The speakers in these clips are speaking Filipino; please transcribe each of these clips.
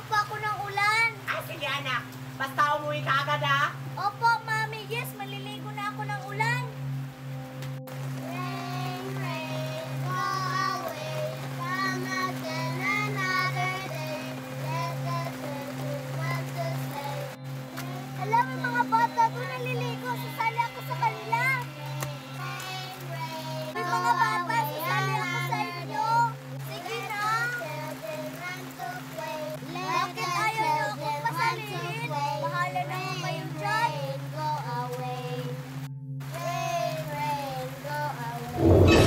po ako ng ulan. Ay, sige anak. Basta umuwi ka agad ha. Opo, Mami. Yes, maliligo na ako ng ulan. Rain, rain, go away. Come again another day. Let the children want to stay. Alam mo mga bata doon naliligo. Sasali ako sa kanila. Rain, rain, May mga bata, sasali ako sa inyo. Sige na. children want to play. Bakit ayaw niyo akong pasalihin? Bahala naman kayo dyan. Rain, go away. Rain, rain, go away.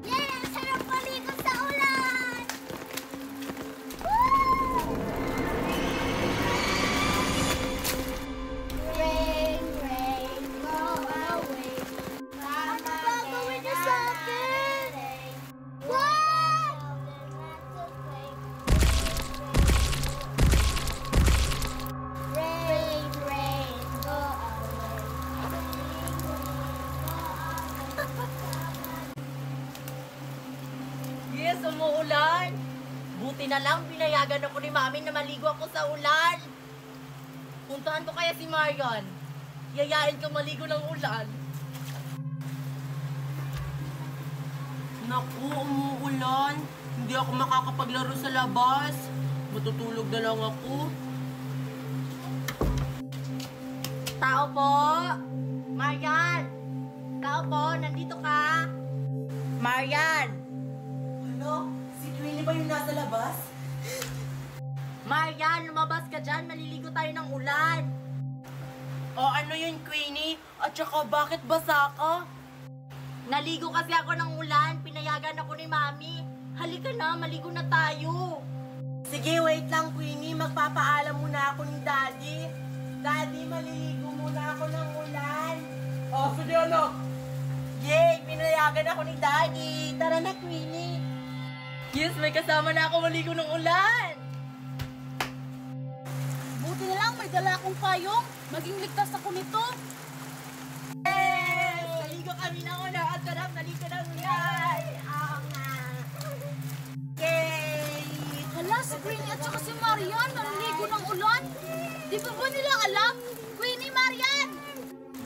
Yay! Ang sarap maligo sa ulan! Rain, rain, go away. Ano gagawin niyo sa akin? What? Rain, rain, go Yes, umuulan. Buti na lang, pinayagan ako ni Mami na maligo ako sa ulan. Puntahan ko kaya si Marian. Yayain ko maligo ng ulan. Naku, umuulan. Hindi ako makakapaglaro sa labas. Matutulog na lang ako. Tao po! Marian! Tao po, nandito ka? Marian! Ano? Si Queenie ba yung nasa labas? Marian, lumabas ka dyan. Maliligo tayo ng ulan. O ano yun, Queenie? At saka bakit basa ka? Naligo kasi ako ng ulan. Pinayagan ako ni Mami. Halika na, maligo na tayo. Sige, wait lang, Queenie. Magpapaalam muna ako ni Daddy. Daddy, maliligo muna ako ng ulan. Oh, sige anak. Yay! Pinayagan ako ni Daddy. Tara na, Queenie. Yes, may kasama na ako maligo ng ulan. Buti na lang may dala akong payong. Maging ligtas ako nito. Yes! Naligo kami ng ulan. At sarap, naligo ng ulan. Oo nga. Yay! Hala, si Queenie at saka si Marian naliligo ng ulan. Di ba nila alam? Queenie, Marian!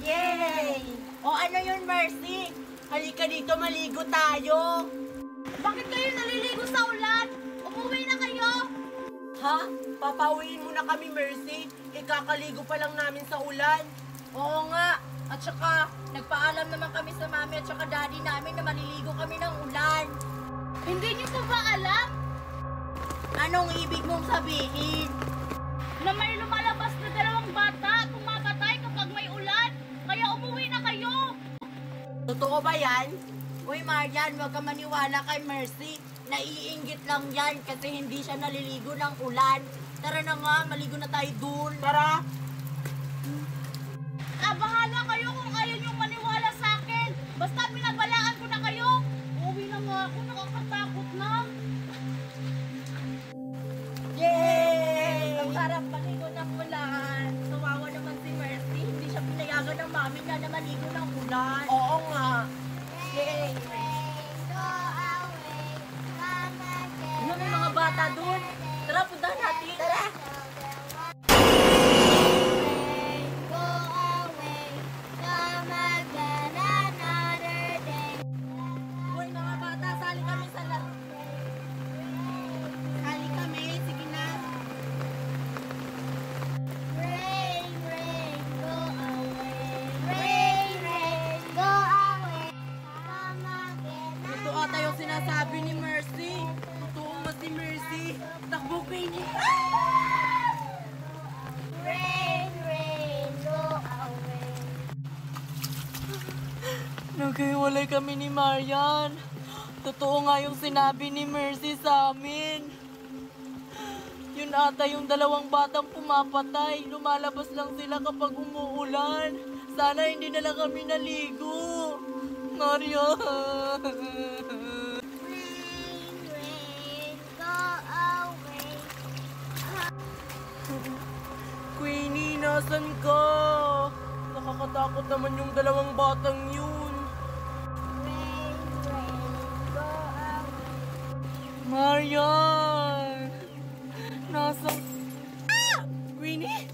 Yay! O ano yun, Mercy? Halika dito, maligo tayo. Bakit kayo naliligo sa ulan? Umuwi na kayo! Ha? Papauwiin mo na kami, Mercy. Ikakaligo pa lang namin sa ulan. Oo nga. At saka, nagpaalam naman kami sa mami at saka daddy namin na maliligo kami ng ulan. Hindi niyo pa ba alam Anong ibig mong sabihin? na may lumalabas na dalawang bata at pumamatay kapag may ulan? Kaya umuwi na kayo! Totoo ba yan? Uy, Marian, huwag ka maniwala kay Mercy. Naiinggit lang yan kasi hindi siya naliligo ng ulan. Tara na nga, maligo na tayo dun. Tara! Bahala kayo kung ayaw niyong maniwala sa akin. Basta pinabalaan ko na kayo. Uuwi na nga ako, nakakatakot na. Yay! Ang sarap maligo ng ulan. Kawawa naman si Mercy. Hindi siya pinayagan ng mami niya na maligo ng ulan. Oo nga. Yay! rain, go away. Come again. Ano, may mga bata dun? Tara, puntahan natin. Tara! Rain, go away. Come again another day. Uy, mga bata, sali kami sa laro. Sali kami, sige na. Rain, rain, go away. Rain, rain, go away. Come again. Ito ata yung sinasabi ni Mercy. Totoo ba si Mercy? Takbo, Queenie. Rain, rain, go away. Naghiwalay kami ni Marian. Totoo nga yung sinabi ni Mercy sa amin. Yun ata yung dalawang batang pumapatay. Lumalabas lang sila kapag umuulan. Sana hindi na lang kami naligo. Marian. Rain, rain, go away. Queenie, nasan ka? Nakakatakot naman yung dalawang batang yun. Rain, rain, go away. Marian! Nasa... Ah! Queenie?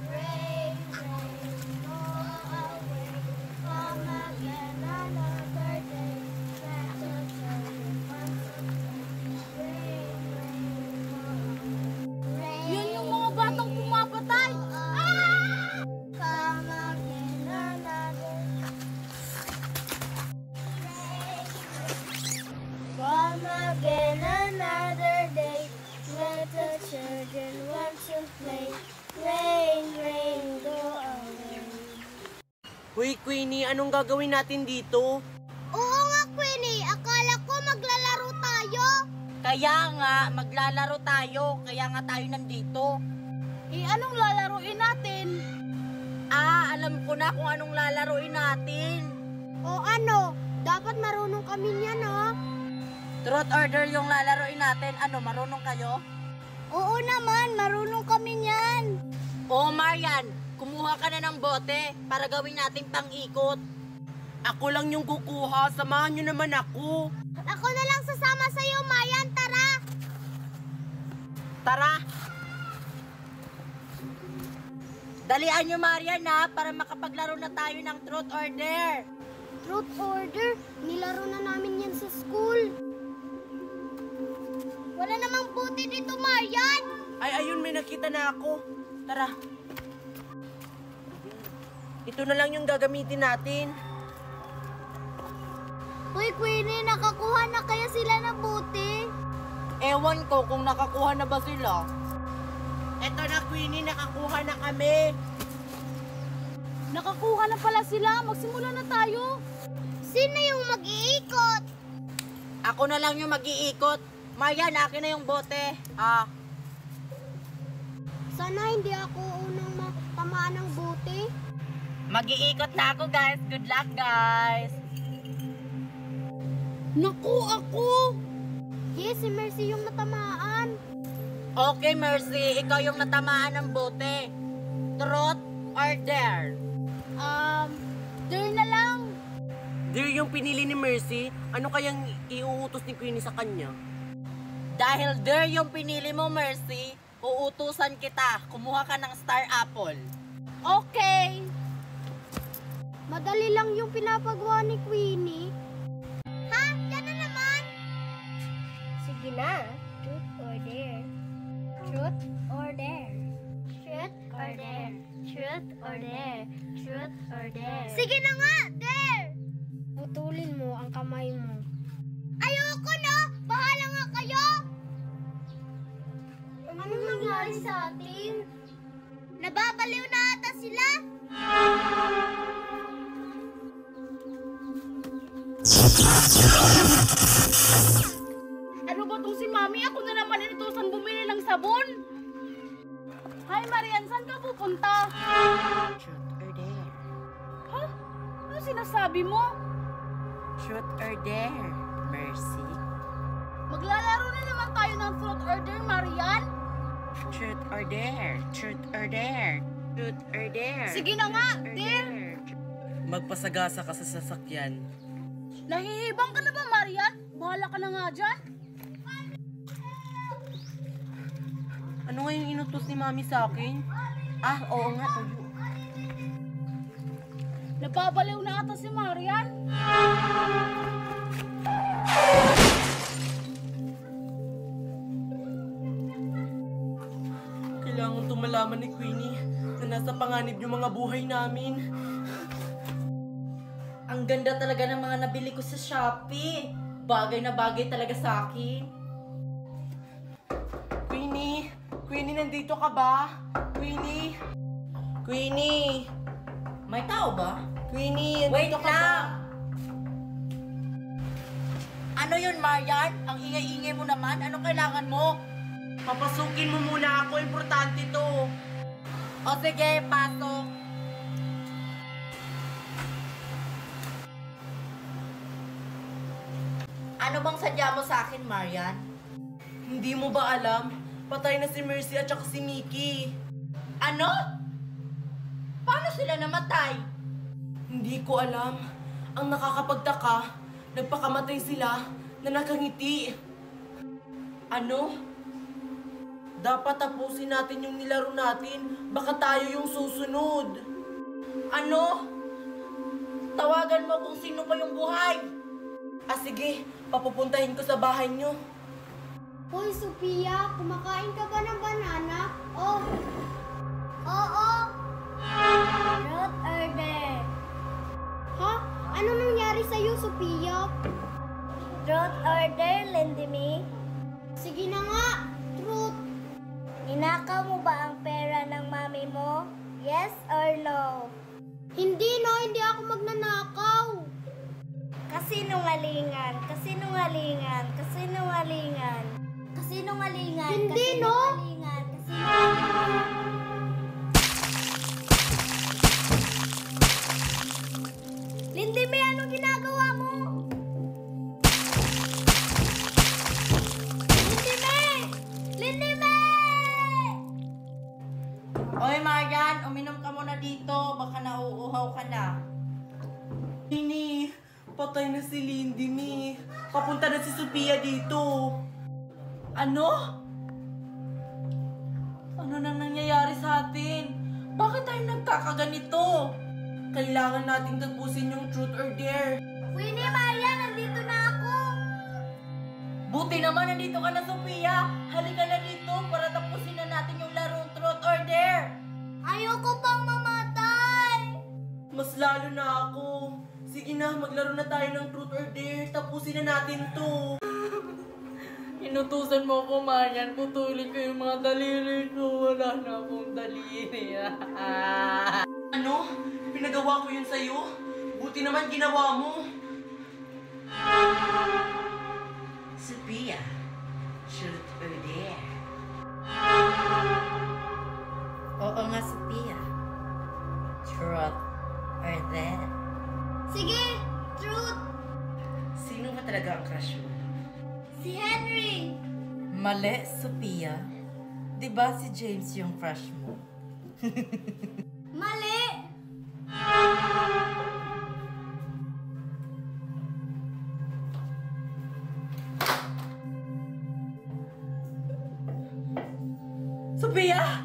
Rain, rain, go away. Come again another day. Let the children once again. Rain, rain, go away. Yun yung mga batang pumapatay. Come again another. Come again another day. Let the children want to play. Rain, rain, go away. Hoy, Queenie, anong gagawin natin dito? Oo nga, Queenie. Akala ko maglalaro tayo. Kaya nga, maglalaro tayo. Kaya nga tayo nandito. Anong lalaruin natin? Alam ko na kung anong lalaruin natin. O ano? Dapat marunong kami niyan, no? Truth order yung lalaruin natin. Ano, marunong kayo? Oo naman, marunong kami niyan. Oo, Marian. Kumuha ka na ng bote para gawin natin pang-ikot. Ako lang yung kukuha. Samahan nyo naman ako. Ako na lang sasama sa'yo, Mayan. Tara! Tara! Dalian nyo, Marian, ha, para makapaglaro na tayo ng truth order. Truth order? Nilaro na namin yan sa school. Wala namang buti dito, Marian. Ay, ayun, may nakita na ako. Tara. Ito na lang yung gagamitin natin. Uy, Queenie, nakakuha na kaya sila ng buti? Ewan ko kung nakakuha na ba sila. Eto na, Queenie, nakakuha na kami. Nakakuha na pala sila. Magsimula na tayo. Sino yung mag-iikot? Ako na lang yung mag-iikot. Marian, akin na yung bote. Sana hindi ako unang matamaan ng buti. Mag-iikot na ako, guys. Good luck, guys. Naku, ako! Yes, si Mercy yung natamaan. Okay, Mercy. Ikaw yung natamaan ng bote. Truth or dare? Dare na lang. Dare yung pinili ni Mercy. Ano kayang iuutos ni Queenie sa kanya? Dahil dare yung pinili mo, Mercy, uutusan kita. Kumuha ka ng star apple. Okay. Madali lang yung pinapagawa ni Queenie. Ha? Yan na naman? Sige na. Truth or dare? Truth or dare? Truth or dare? Truth or dare? Truth or dare? Sige na nga! Dare! Putulin mo ang kamay mo. Ayoko na! Bahala nga kayo! Anong nangyari sa atin? Nababaliw na ata sila! Ano ba tong si Mami? Ako na naman inutusan bumili ng sabon. Hi, Marian. Saan ka pupunta? Truth or dare? Ha? Ano sinasabi mo? Truth or dare, Mercy? Maglalaro na naman tayo ng truth or dare, Marian. Truth or dare? Truth or dare? Truth or dare? Sige na nga, Truth or dare. Magpasagasa ka sa sasakyan. Nahihibang ka na ba, Marian? Bahala ka na nga dyan. Ano nga yung inutos ni Mami sa akin? Oo nga, tuyo. Nababaliw na ata si Marian. Kailangan tumalaman ni Queenie na nasa panganib yung mga buhay namin. Ang ganda talaga ng mga nabili ko sa Shopee. Bagay na bagay talaga sa akin. Queenie! Queenie, nandito ka ba? Queenie! Queenie! May tao ba? Queenie, nandito ka ba? Ano yun, Marian? Ang ingay-ingay mo naman. Anong kailangan mo? Papasukin mo muna ako. Importante to. O sige, pasok. Ano bang sadya mo sa akin, Marian? Hindi mo ba alam? Patay na si Mercy at saka si Mickey. Ano? Paano sila namatay? Hindi ko alam. Ang nakakapagtaka, nagpakamatay sila na nakangiti. Ano? Dapat tapusin natin yung nilaro natin. Baka tayo yung susunod. Ano? Tawagan mo kung sino pa yung buhay. Ah sige, papupuntahin ko sa bahay nyo. Hoy, Sophia, kumakain ka ba ng banana? Oh. Oo. Truth or dare? Ha? Ano nangyari sa'yo, Sophia? Truth or dare, Lindimi? Sige na nga, truth. Ninakaw mo ba ang pera ng mami mo? Yes or no? Hindi ako magnanakaw. Kasinungalingan. Hindi, no? Lindimi, anong ginagawa mo? Lindimi! Oy, Marian, uminom ka muna dito. Baka nauuhaw ka na. Ini, patay na si Lindy ni. Papunta na si Sophia dito. Ano? Ano nang nangyayari sa atin? Bakit tayo nagkakaganito? Kailangan nating tapusin yung truth or dare. Winnie, Maria, nandito na ako. Buti naman nandito ka na, Sophia. Halika na dito para tapusin na natin yung larong truth or dare. Ayoko pang mamatay. Mas lalo na ako. Sige na, maglaro na tayo ng truth or dare. Tapusin na natin to. Inutusan mo ko, Marian. Putulin ko yung mga daliri ko. Wala na akong daliri. Ano? Pinagawa ko yun sa'yo? Buti naman ginawa mo. Sophia, truth or dare? Oo nga, Sophia. Truth or dare? Sige, truth. Sino ba talaga ang crush mo? Si Henry. Mali, Sophia. Di ba si James yung crush mo? Mali. Sophia!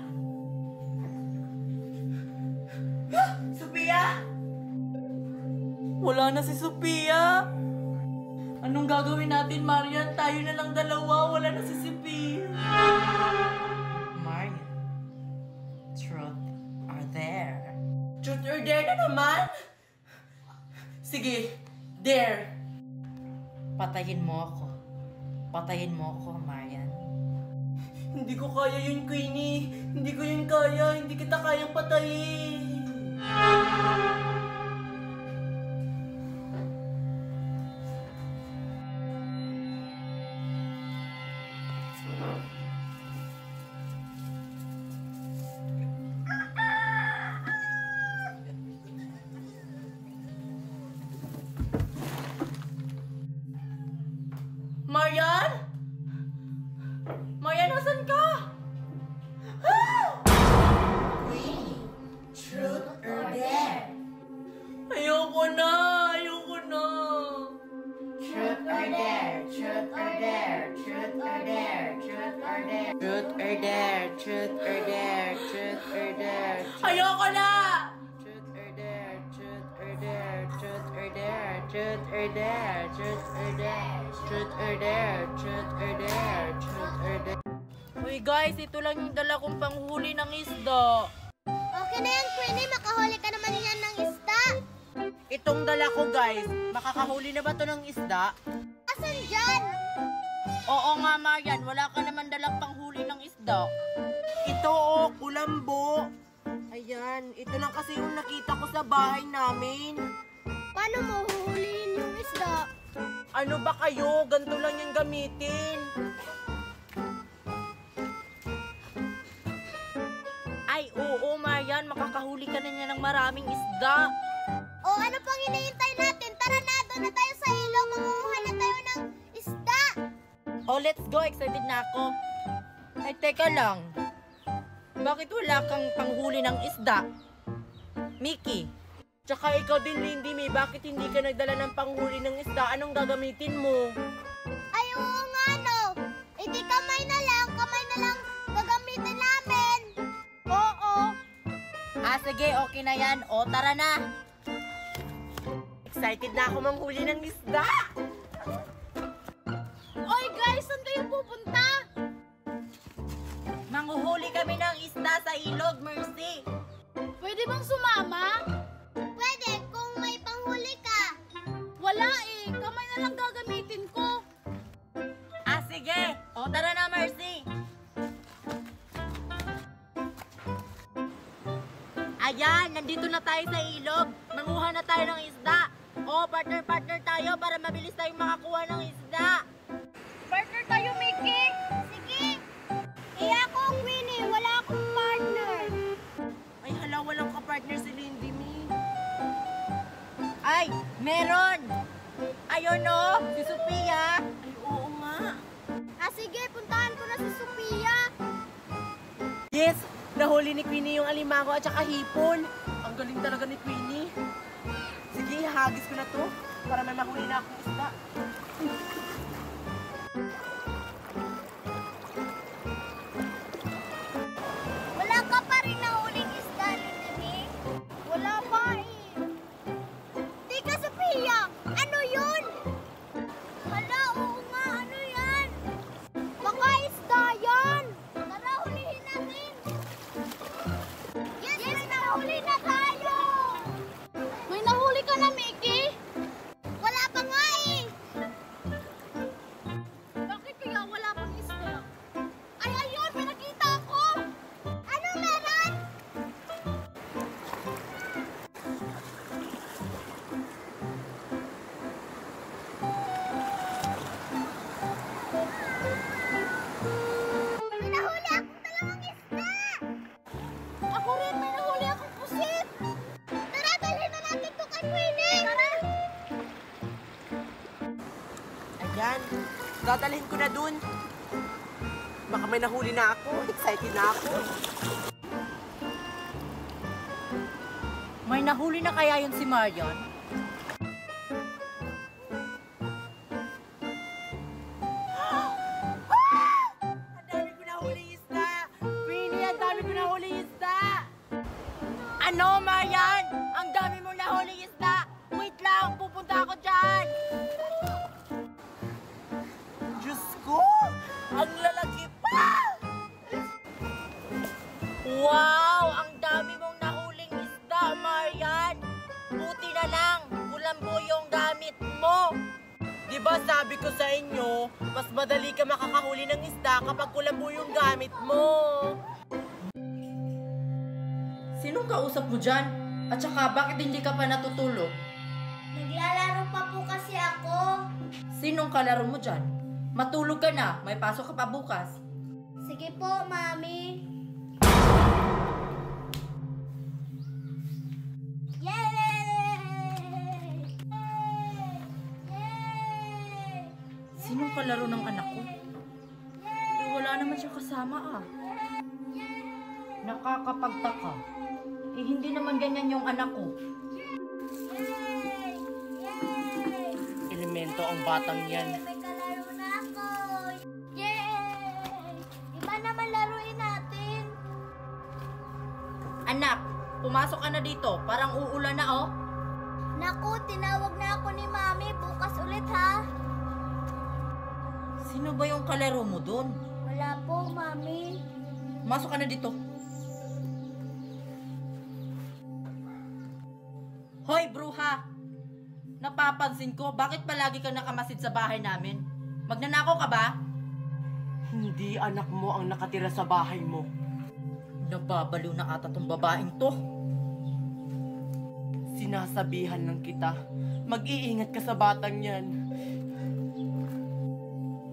Sophia! Wala na si Sophia! Anong gagawin natin, Marian? Tayo na lang dalawa. Wala na si Sophia. Marian, truth or dare? Truth or dare na naman? Sige, dare. Patayin mo ako. Patayin mo ako, Marian. Hindi ko kaya yun, Queenie. Hindi ko yun kaya. Hindi kita kayang patayin. Marian? Marian, nasan ka? Truth or dare? Ayoko na! Ayoko na! Truth or dare? Truth or dare? Truth or dare? Truth or dare? Truth or dare? Truth or dare? Truth or dare? Ayoko na! Truth or dare? Truth or dare? Truth or dare? Truth or dare? Truth or dare? Truth or dare? Truth or dare? Truth or dare? Uy guys, ito lang yung dala kong panghuli ng isda. Okay na yan, Queenie. Makahuli ka naman yan ng isda. Itong dala ko guys, makakahuli na ba to ng isda? Asan dyan? Oo nga Marian, wala ka naman dalang panghuli ng isda. Ito kulambo. Ayan, ito lang kasi yung nakita ko sa bahay namin. Paano mo huhulihin yung isda? Ano ba kayo? Ganito lang yung gamitin. Ay, oo Marian, makakahuli ka na niya ng maraming isda. O ano pang hinihintay natin? Tara na, doon na tayo sa ilog. Mangunguha na tayo ng isda. Oh, let's go. Excited na ako. Ay, teka lang. Bakit wala kang panghuli ng isda? Mickey? Tsaka ikaw din, Lindy May, bakit hindi ka nagdala ng panghuli ng isda? Anong gagamitin mo? Ay, oo nga, no. Eh, di kamay na lang gagamitin namin. Oo. Sige, okay na yan. O, tara na. Excited na ako manghuli ng isda. Oy guys, saan kayo pupunta? Manghuhuli kami ng isda sa ilog, Mercy. Pwede bang sumama? Pwede kung may panghuli ka. Wala eh. Kamay na lang gagamitin ko. Sige. O, tara na, Mercy. Ayan, nandito na tayo sa ilog. Manguha na tayo ng isda. O, partner-partner tayo para mabilis tayong makakuha ng isda. Partner tayo, Mickey. Sige. Ako, Queenie, wala akong partner. Ay, hala, walang kapartner si Lindy May. Ay, meron! Ayun o, si Sophia. Ay, oo nga. Sige, puntahan ko na si Sophia. Yes, nahuli ni Queenie yung alimango at saka hipon. Ang galing talaga ni Queenie. Sige, hagis ko na to para may mahuli na akong isda. Wala ka pa rin nahuling isda, Lindy. Wala pa eh. Tika, Sophia! Ano yun? Hala, oo nga, ano yan? Baka isda yan! Tara, hulihin natin! Yes, may nahuli na tayo! May nahuli ka na, Mickey? Wala pa nga eh! Bakit kaya wala pang isda? Ay, ayun! May nakita ako! Ano meron? May nahuli akong dalawang isda! Ako rin, may nahuli akong pusit! Tara, dalhin na natin to kay Queenie! Tara! Ayan, dadalhin ko na dun. Baka may nahuli na ako. Excited na ako. May nahuli na kaya yun si Marian? Ang dami ko nahuli isda. Queenie, ang dami ko nahuli isda. Ano, Marian? Ang dami mong nahuli isda. Wait lang, pupunta ako dyan. Diyos ko, ang lalaki pa. Wow! Ang dami mong nahuling isda, Marian. Buti na lang, kulambo yung gamit mo. Di ba sabi ko sa inyo, mas madali ka makakahuli ng isda kapag kulambo yung gamit mo. Sinong kausap mo dyan? At saka, bakit hindi ka pa natutulog? Naglalaro pa po kasi ako. Sinong kalaro mo dyan? Matulog ka na, may pasok ka pa bukas. Sige po, Mami. Yay! Yay! Sinong kalaro ng anak ko? Eh, wala naman siya kasama ah. Nakakapagtaka. Eh, hindi naman ganyan yung anak ko. Yay! Yay! Elemento ang batang yan. May kalaro na ako. Yay! Iba naman laruin natin. Anak, pumasok ka na dito. Parang uulan na oh. Naku, tinawag na ako ni Mami. Bukas ulit ha. Sino ba yung kalaro mo dun? Wala po, Mami. Masok ka na dito. Hoy, bruha! Napapansin ko, bakit palagi kang nakamasid sa bahay namin? Magnanakaw ka ba? Hindi anak mo ang nakatira sa bahay mo. Nababaliw na ata tong babaeng to. Sinasabihan lang kita, mag-iingat ka sa batang yan.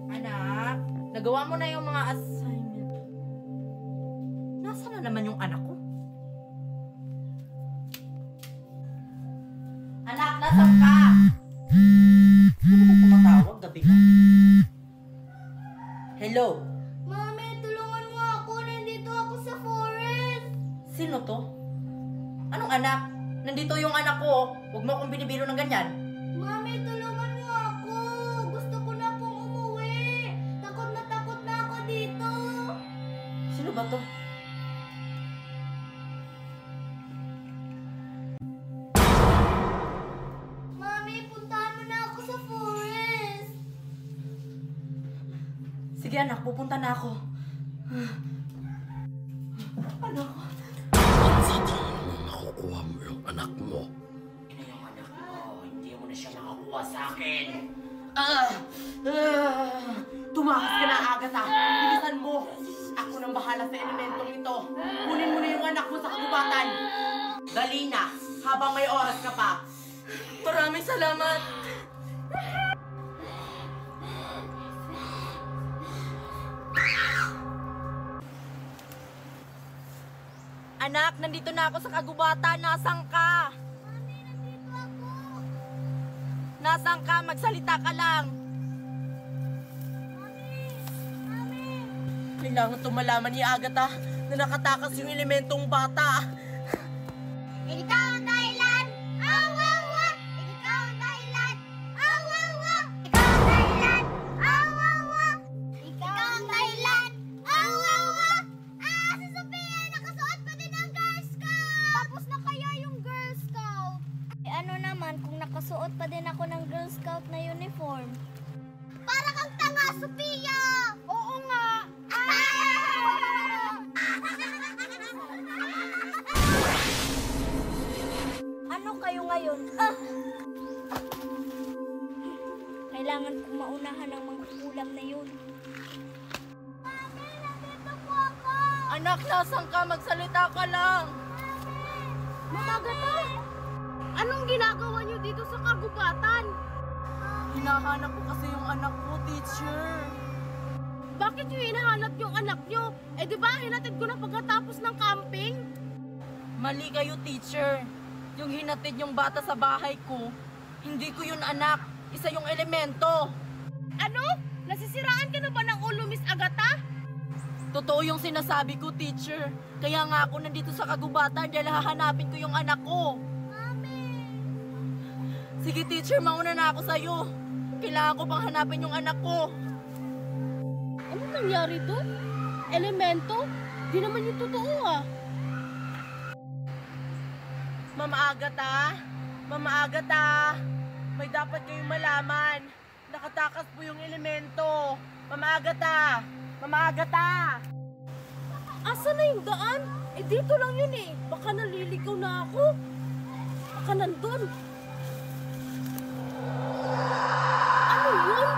Anak, nagawa mo na yung mga assignment. Nasaan na naman yung anak ko? Anak, nasaan ka? Ano ko tumatawag gabi na? Hello? Mami, tulungan mo ako. Nandito ako sa forest. Sino to? Anong anak? Nandito yung anak ko. Huwag mo akong binibiro ng ganyan. Mami, tulungan mo ako. Gusto ko na pong umuwi. Takot na ako dito. Sino ba to? Mami, puntahan mo na ako sa forest. Sige anak, pupunta na ako. Anak. Sa tingin mo makukuha mo yung anak mo? Ina yung anak mo. Hindi mo na siya makakuha sa akin. Tumakas ka na, Agatha. Bilisan mo. Ako nang bahala sa elementong ito. Kunin mo na yung anak mo sa kagubatan. Dali na, habang may oras ka pa. Maraming salamat. Anak, nandito na ako sa kagubatan. Nasaan ka? Mami, nandito ako. Nasaan ka? Magsalita ka lang. Mami. Kailangan tumalaman ni Agatha na nakatakas yung elementong bata. Ikaw ang dahilan! Awawa! Ikaw ang dahilan! Awawa! Ikaw ang dahilan! Awawa! Ikaw ang dahilan! Awawa! Si Sophia, nakasuot pa din ang Girl Scout! Tapos na kaya yung Girl Scout? Ano naman kung nakasuot pa din ako ng Girl Scout na uniform? Para kang tanga, Sophia! Oo nga! Ano kayo ngayon? Kailangan kong maunahan ang mga kulang na yun. Mami, nandito po ako! Anak, nasaan ka? Magsalita ka lang. Mamagata! Anong ginagawa niyo dito sa kagubatan? Hinahanap ko kasi yung anak ko, teacher. Bakit niyo hinahanap yung anak niyo? Eh di ba hinatid ko na pagkatapos ng camping? Mali kayo, teacher. Yung hinatid yung bata sa bahay ko, hindi ko yun anak. Isa yung elemento. Ano? Nasisiraan ka na ba ng ulo, Miss Agatha? Totoo yung sinasabi ko, teacher. Kaya nga ako nandito sa kagubatan dahil hahanapin ko yung anak ko. Mami! Sige, teacher, mauna na ako sa'yo. Kailangan ko pang hanapin yung anak ko. Ano nangyari to? Elemento? Di naman yung totoo ah. Mama Agatha? Mama Agatha? May dapat kayong malaman. Nakatakas po yung elemento. Mama Agatha! Mama Agatha! Asa na yung daan? Eh dito lang yun eh. Baka naliligaw na ako. Baka nandun. Ano yun?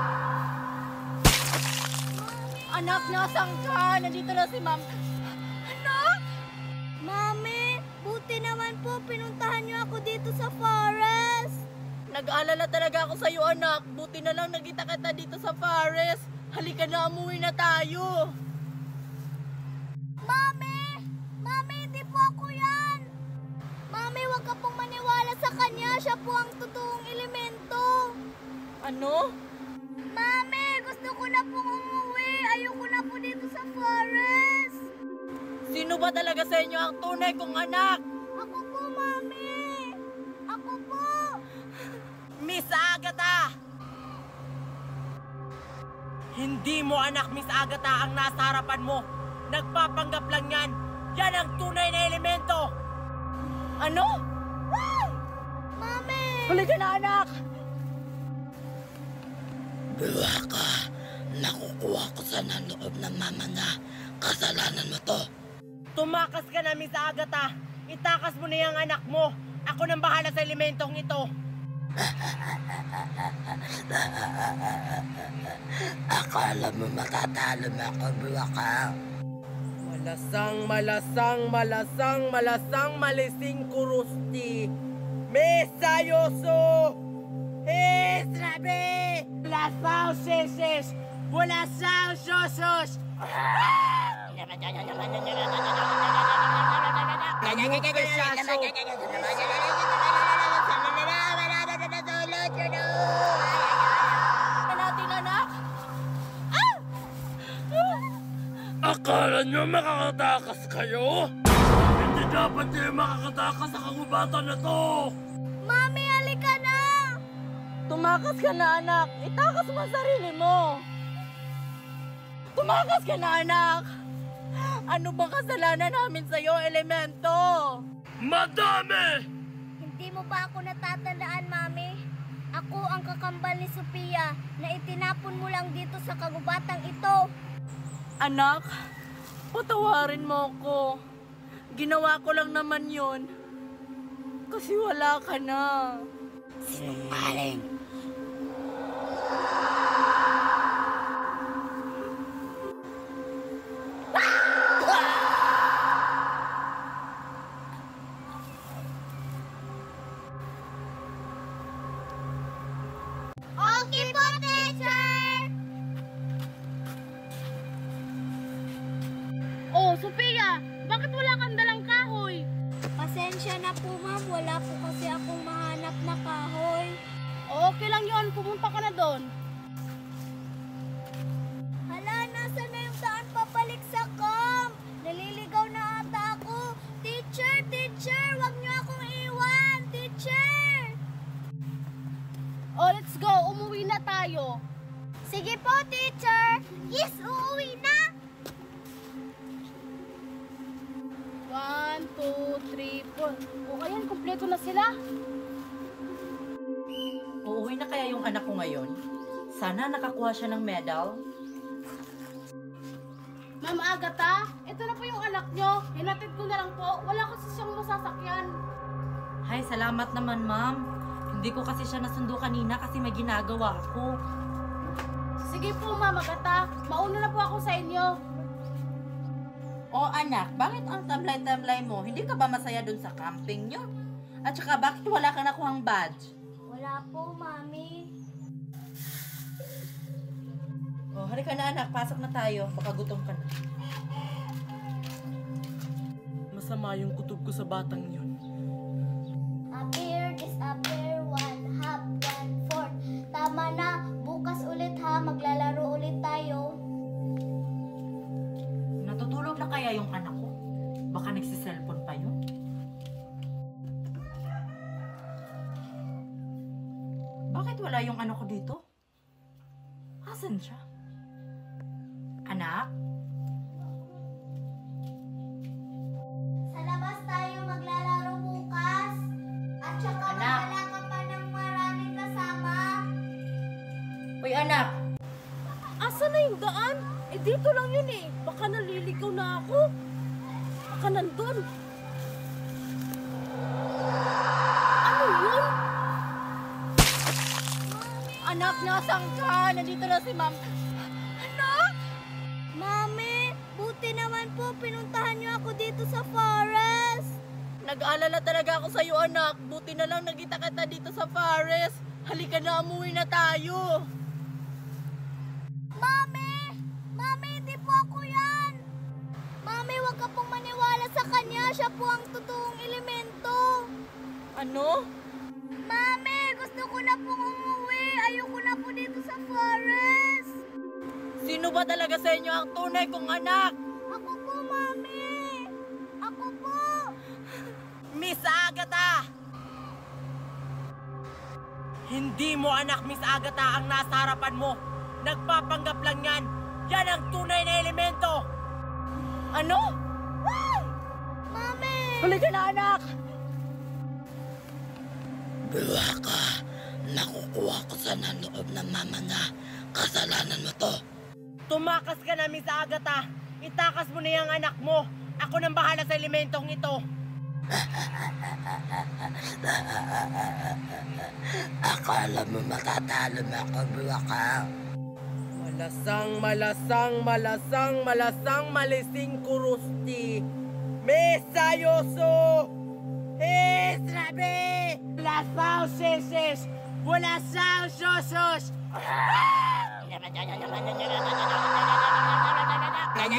Anak, nasaan ka? Nandito na si ma'am. Anak! Mami! Buti naman po pinuntahan niyo ako dito sa forest! Nag-aalala talaga ako sa'yo, anak. Buti na lang nagkita kita dito sa forest. Halika na, umuwi na tayo. Mami! Mami, hindi po ako yan! Mami, wag ka pong maniwala sa kanya. Siya po ang totoong elemento. Ano? Mami, gusto ko na pong umuwi. Ayoko na po dito sa forest. Sino ba talaga sa inyo ang tunay kong anak? Ako po, Mami. Ako po. Miss Agatha! Hindi mo anak, Miss Agatha, ang nasa harapan mo. Nagpapanggap lang yan. Yan ang tunay na elemento. Ano? Mami! Halika na, anak! Biwa ka. Nakukuha ko sa loob ng mama na. Kasalanan mo to. Tumakas ka na, Miss Agatha. Itakas mo na yung anak mo. Ako nang bahala sa elementong ito. Akala mo matatalo mo ako, biwa ka. Malasang, malising kurusti. Mesayoso! Estrabe! Bulasang seses! Bulasang sosos! natin, anak? Akala nyo makakatakas kayo? Hindi Dapat kayo makakatakas sa kagubatan na to! Mami, halika na! Tumakas ka na, anak. Itakas mo ang sarili mo. Tumakas ka na, anak. Ano bang kasalanan namin sa'yo, Elemento? Madami! Hindi mo ba ako natatandaan, Mami? Ako ang kakambal ni Sophia na itinapon mo lang dito sa kagubatang ito. Anak, patawarin mo ko. Ginawa ko lang naman yun. Kasi wala ka na. Sinungaling! Okay po, teacher! Oh, Sophia, bakit wala kang dalang kahoy? Pasensya na po, ma'am. Wala po kasi akong mahanap na kahoy. Okay lang yon, pumunta ka na doon. Hala, nasa na yung daan pabalik sa camp? Naliligaw na ata ako. Teacher, teacher, wag niyo akong iwan. Teacher! Oh, let's go, umuwi na tayo. Sige po, teacher. Yes, uuwi na. 1, 2, 3, 4. O, ayan, kumpleto na sila. Uuwi na kaya yung anak ko ngayon? Sana nakakuha siya ng medal. Ma'am Agatha, ito na po yung anak nyo. Hinatid ko na lang po. Wala kasi siyang masasakyan. Hay, salamat naman, ma'am. Hindi ko kasi siya nasundo kanina kasi may ginagawa ako. Sige po, Ma'am Agatha. Mauna na po ako sa inyo. O anak, bakit ang tamlay-tamlay mo? Hindi ka ba masaya dun sa camping nyo? At saka bakit wala ka nakuhang badge? Wala po, mami. O, halika na anak, pasok na tayo. Baka gutom ka na. Masama yung kutob ko sa batang yun. Appear, disappear, 1/2, 1/4. Tama na. Bukas ulit ha. Maglalaro ulit tayo. Natutulog na kaya yung anak ko? Baka nagsiselfone pa yun? Bakit wala yung anak ko dito? Asan siya? Anak? Sa labas tayo maglalaro bukas. At saka Anak. magdala ka pa ng maraming kasama. Uy anak! Asan na yung daan? Eh, dito lang yun eh. Baka naliligaw na ako. Baka nandun. Ano yun? Anak, nasaan ka? Nandito na si ma'am. Anak! Mami, buti naman po pinuntahan niyo ako dito sa forest. Nag-aalala talaga ako sa'yo anak. Buti na lang nagkita kita dito sa forest. Halika na, umuwi na tayo. Mami! Mami, hindi po ako yan! Mami, huwag ka pong maniwala sa kanya. Siya po ang totoong elemento. Ano? Mami, gusto ko na pong umuwi. Ayoko na po dito sa forest. Sino ba talaga sa inyo ang tunay kong anak? Ako po, Mami. Ako po. Miss Agatha! Hindi mo anak, Miss Agatha, ang nasa harapan mo. Nagpapanggap lang yan. Yan ang tunay na elemento. Ano? Mami! Halika na anak! Buwa ka! Nakukuha ko sa loob ng mama na kasalanan mo to. Tumakas ka na, Miss Agatha. Itakas mo na yung anak mo. Ako nang bahala sa elementong ito. Akala mo matatalo mo ako, buwa ka. Malasang, malising kurusti. Mesayoso! Estrabe! Lasang seses! Bulasang sosos! Ano